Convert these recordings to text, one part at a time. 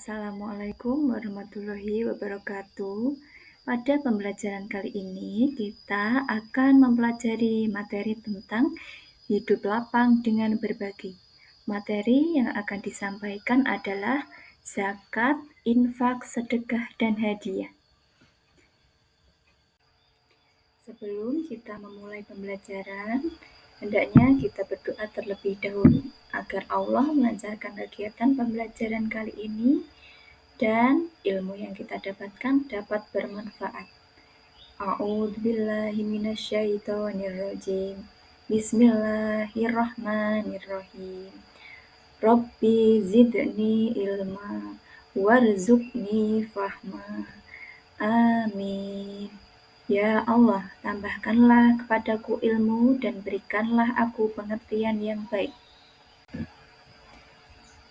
Assalamualaikum warahmatullahi wabarakatuh. Pada pembelajaran kali ini, kita akan mempelajari materi tentang hidup lapang dengan berbagi. Materi yang akan disampaikan adalah zakat, infak, sedekah, dan hadiah. Sebelum kita memulai pembelajaran, hendaknya kita berdoa terlebih dahulu agar Allah melancarkan kegiatan pembelajaran kali ini dan ilmu yang kita dapatkan dapat bermanfaat. A'udzubillahi minasyaitonirrajim. Bismillahirrahmanirrahim. Rabbi zidni ilma warzuqni fahma. Amin. Ya Allah, tambahkanlah kepadaku ilmu dan berikanlah aku pengertian yang baik.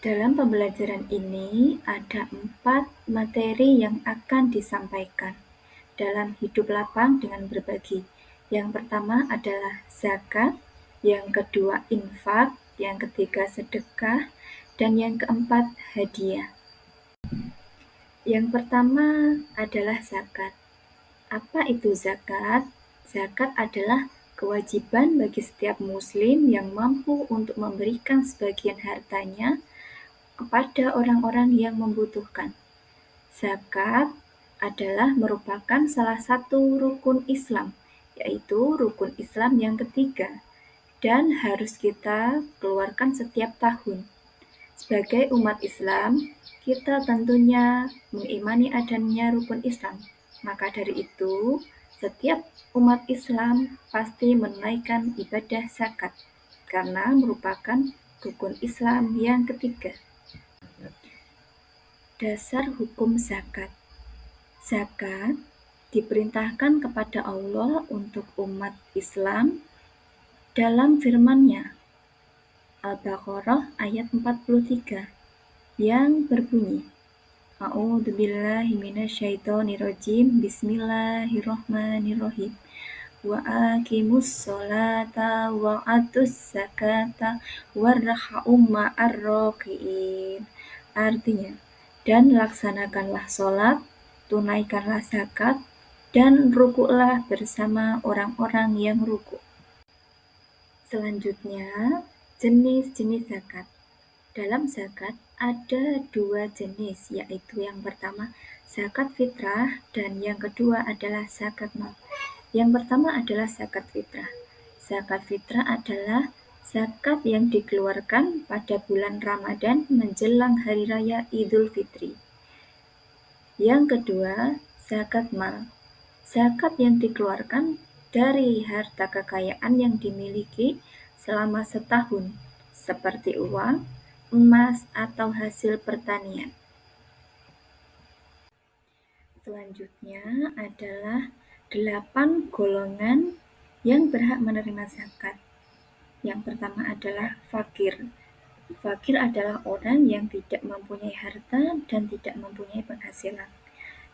Dalam pembelajaran ini ada 4 materi yang akan disampaikan dalam hidup lapang dengan berbagi. Yang pertama adalah zakat, yang kedua infak, yang ketiga sedekah, dan yang keempat hadiah. Yang pertama adalah zakat. Apa itu zakat? Zakat adalah kewajiban bagi setiap muslim yang mampu untuk memberikan sebagian hartanya kepada orang-orang yang membutuhkan. Zakat adalah merupakan salah satu rukun Islam, yaitu rukun Islam yang ketiga, dan harus kita keluarkan setiap tahun. Sebagai umat Islam, kita tentunya mengimani adanya rukun Islam. Maka dari itu, setiap umat Islam pasti menunaikan ibadah zakat, karena merupakan rukun Islam yang ketiga. Dasar hukum zakat. Zakat diperintahkan kepada Allah untuk umat Islam dalam firman-Nya Al-Baqarah ayat 43 yang berbunyi A'udzubillahi minasyaitonirrajim. Bismillahirrahmanirrahim. Wa aqimus sholata wa atuz zakata warra'u ma'ar raki'in. Artinya, dan laksanakanlah sholat, tunaikanlah zakat, dan rukuklah bersama orang-orang yang rukuk. Selanjutnya, jenis-jenis zakat. Dalam zakat ada 2 jenis, yaitu yang pertama zakat fitrah dan yang kedua adalah zakat mal. Yang pertama adalah zakat fitrah. Zakat fitrah adalah zakat yang dikeluarkan pada bulan Ramadan menjelang Hari Raya Idul Fitri. Yang kedua, zakat mal. Zakat yang dikeluarkan dari harta kekayaan yang dimiliki selama setahun, seperti uang, emas, atau hasil pertanian. Selanjutnya adalah 8 golongan yang berhak menerima zakat. Yang pertama adalah fakir. Fakir adalah orang yang tidak mempunyai harta dan tidak mempunyai penghasilan.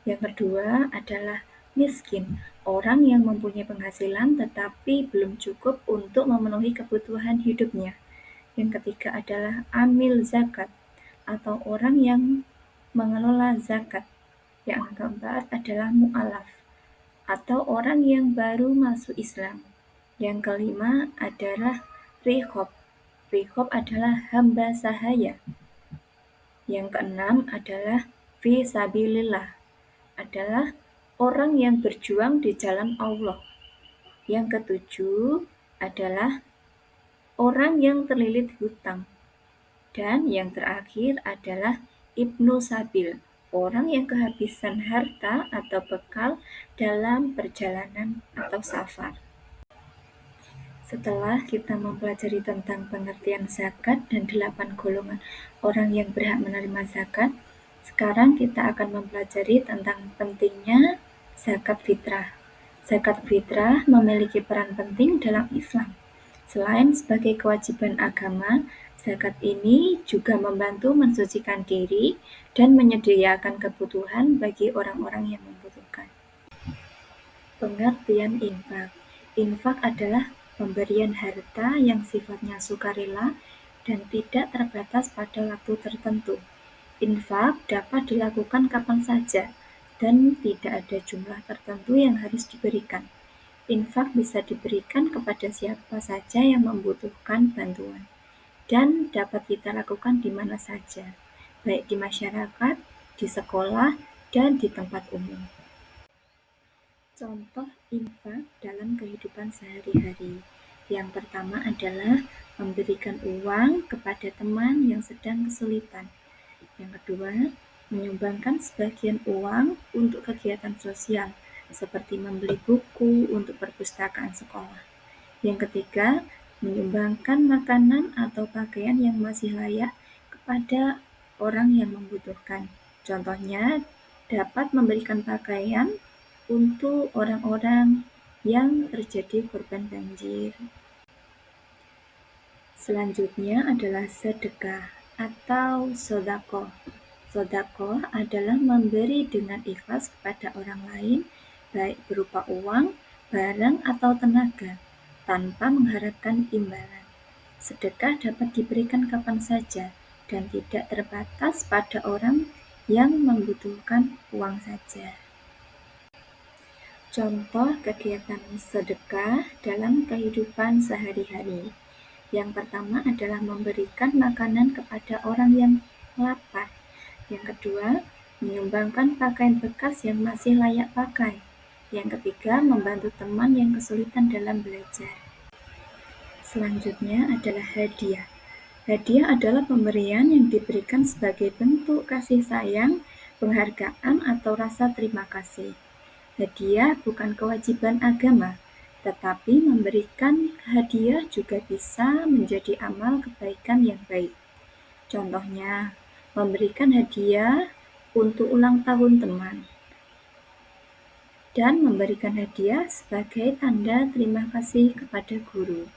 Yang kedua adalah miskin, orang yang mempunyai penghasilan tetapi belum cukup untuk memenuhi kebutuhan hidupnya. Yang ketiga adalah amil zakat, atau orang yang mengelola zakat. Yang keempat adalah mu'alaf, atau orang yang baru masuk Islam. Yang kelima adalah riqab. Riqab adalah hamba sahaya. Yang keenam adalah fi sabilillah, adalah orang yang berjuang di jalan Allah. Yang ketujuh adalah orang yang terlilit hutang. Dan yang terakhir adalah ibnu sabil, orang yang kehabisan harta atau bekal dalam perjalanan atau safar. Setelah kita mempelajari tentang pengertian zakat dan 8 golongan orang yang berhak menerima zakat, sekarang kita akan mempelajari tentang pentingnya zakat fitrah. Zakat fitrah memiliki peran penting dalam Islam. Selain sebagai kewajiban agama, zakat ini juga membantu mensucikan diri dan menyediakan kebutuhan bagi orang-orang yang membutuhkan. Pengertian infak. Infak adalah pemberian harta yang sifatnya sukarela dan tidak terbatas pada waktu tertentu. Infak dapat dilakukan kapan saja dan tidak ada jumlah tertentu yang harus diberikan. Infak bisa diberikan kepada siapa saja yang membutuhkan bantuan dan dapat kita lakukan di mana saja, baik di masyarakat, di sekolah, dan di tempat umum. Contoh infak dalam kehidupan sehari-hari. Yang pertama adalah memberikan uang kepada teman yang sedang kesulitan. Yang kedua, menyumbangkan sebagian uang untuk kegiatan sosial, seperti membeli buku untuk perpustakaan sekolah. Yang ketiga, menyumbangkan makanan atau pakaian yang masih layak kepada orang yang membutuhkan. Contohnya, dapat memberikan pakaian untuk orang-orang yang terjadi korban banjir. Selanjutnya adalah sedekah atau sodako. Sodako adalah memberi dengan ikhlas kepada orang lain, baik berupa uang, barang, atau tenaga, tanpa mengharapkan imbalan. Sedekah dapat diberikan kapan saja dan tidak terbatas pada orang yang membutuhkan uang saja. Contoh kegiatan sedekah dalam kehidupan sehari-hari. Yang pertama adalah memberikan makanan kepada orang yang lapar. Yang kedua, menyumbangkan pakaian bekas yang masih layak pakai. Yang ketiga, membantu teman yang kesulitan dalam belajar. Selanjutnya adalah hadiah. Hadiah adalah pemberian yang diberikan sebagai bentuk kasih sayang, penghargaan, atau rasa terima kasih. Hadiah bukan kewajiban agama, tetapi memberikan hadiah juga bisa menjadi amal kebaikan yang baik. Contohnya, memberikan hadiah untuk ulang tahun teman, dan memberikan hadiah sebagai tanda terima kasih kepada guru.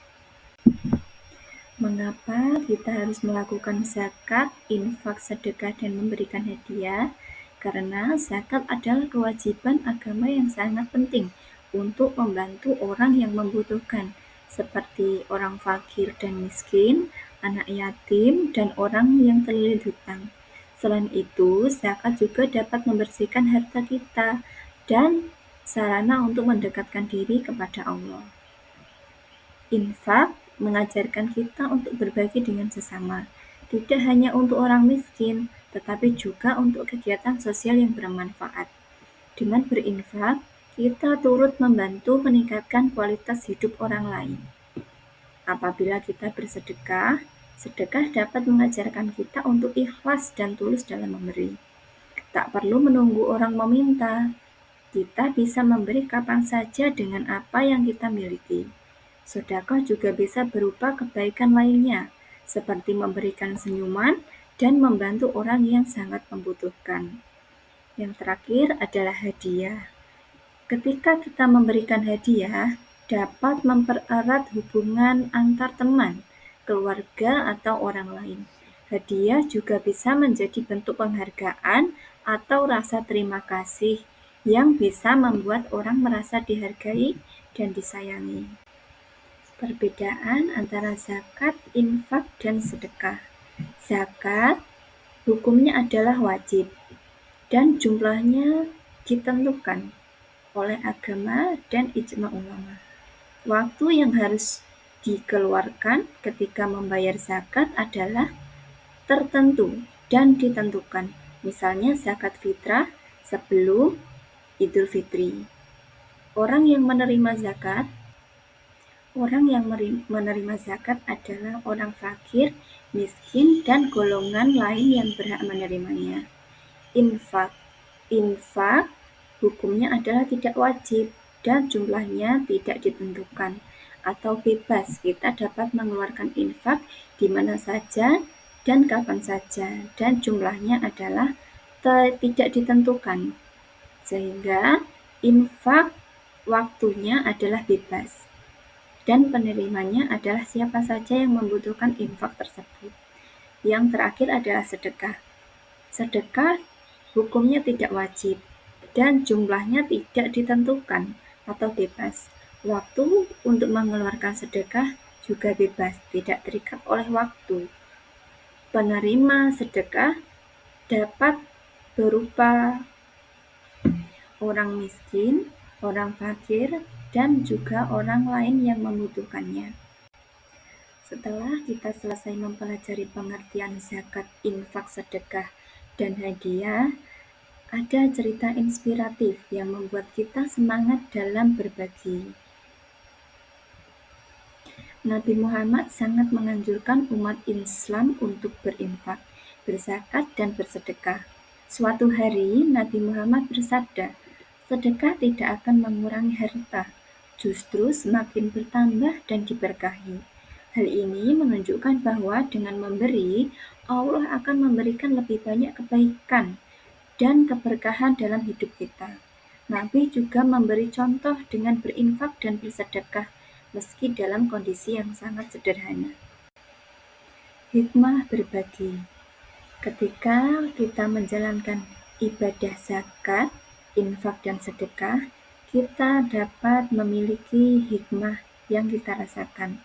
Mengapa kita harus melakukan zakat, infak, sedekah, dan memberikan hadiah? Karena zakat adalah kewajiban agama yang sangat penting untuk membantu orang yang membutuhkan, seperti orang fakir dan miskin, anak yatim, dan orang yang terlilit hutang. Selain itu, zakat juga dapat membersihkan harta kita dan sarana untuk mendekatkan diri kepada Allah. Infak mengajarkan kita untuk berbagi dengan sesama, tidak hanya untuk orang miskin, tetapi juga untuk kegiatan sosial yang bermanfaat. Dengan berinfak, kita turut membantu meningkatkan kualitas hidup orang lain. Apabila kita bersedekah, sedekah dapat mengajarkan kita untuk ikhlas dan tulus dalam memberi. Tak perlu menunggu orang meminta, kita bisa memberi kapan saja dengan apa yang kita miliki. Sedekah juga bisa berupa kebaikan lainnya, seperti memberikan senyuman dan membantu orang yang sangat membutuhkan. Yang terakhir adalah hadiah. Ketika kita memberikan hadiah, dapat mempererat hubungan antar teman, keluarga, atau orang lain. Hadiah juga bisa menjadi bentuk penghargaan atau rasa terima kasih yang bisa membuat orang merasa dihargai dan disayangi. Perbedaan antara zakat, infak, dan sedekah. Zakat hukumnya adalah wajib dan jumlahnya ditentukan oleh agama dan ijma ulama. Waktu yang harus dikeluarkan ketika membayar zakat adalah tertentu dan ditentukan. Misalnya zakat fitrah sebelum Idul Fitri. Orang yang menerima zakat adalah orang fakir, miskin, dan golongan lain yang berhak menerimanya. Infak hukumnya adalah tidak wajib dan jumlahnya tidak ditentukan atau bebas. Kita dapat mengeluarkan infak di mana saja dan kapan saja, dan jumlahnya adalah tidak ditentukan, sehingga infak waktunya adalah bebas dan penerimanya adalah siapa saja yang membutuhkan infak tersebut. Yang terakhir adalah sedekah. Sedekah hukumnya tidak wajib dan jumlahnya tidak ditentukan atau bebas. Waktu untuk mengeluarkan sedekah juga bebas, tidak terikat oleh waktu. Penerima sedekah dapat berupa orang miskin, orang fakir, dan juga orang lain yang membutuhkannya. Setelah kita selesai mempelajari pengertian zakat, infak, sedekah, dan hadiah, ada cerita inspiratif yang membuat kita semangat dalam berbagi. Nabi Muhammad sangat menganjurkan umat Islam untuk berinfak, berzakat, dan bersedekah. Suatu hari, Nabi Muhammad bersabda, "Sedekah tidak akan mengurangi harta, justru semakin bertambah dan diberkahi." Hal ini menunjukkan bahwa dengan memberi, Allah akan memberikan lebih banyak kebaikan dan keberkahan dalam hidup kita. Nabi juga memberi contoh dengan berinfak dan bersedekah, meski dalam kondisi yang sangat sederhana. Hikmah berbagi. Ketika kita menjalankan ibadah zakat, infak, dan sedekah, kita dapat memiliki hikmah yang kita rasakan.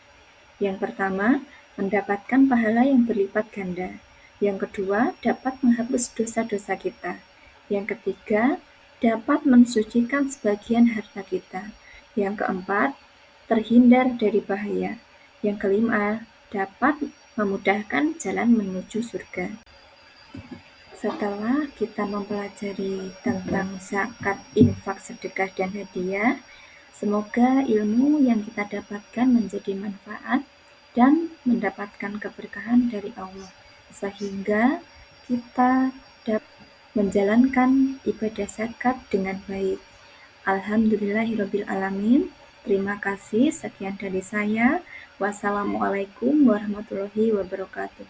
Yang pertama, mendapatkan pahala yang berlipat ganda. Yang kedua, dapat menghapus dosa-dosa kita. Yang ketiga, dapat mensucikan sebagian harta kita. Yang keempat, terhindar dari bahaya. Yang kelima, dapat memudahkan jalan menuju surga. Setelah kita mempelajari tentang zakat, infak, sedekah, dan hadiah, semoga ilmu yang kita dapatkan menjadi manfaat dan mendapatkan keberkahan dari Allah, sehingga kita dapat menjalankan ibadah zakat dengan baik. Alhamdulillahirrabbilalamin. Terima kasih, sekian dari saya. Wassalamualaikum warahmatullahi wabarakatuh.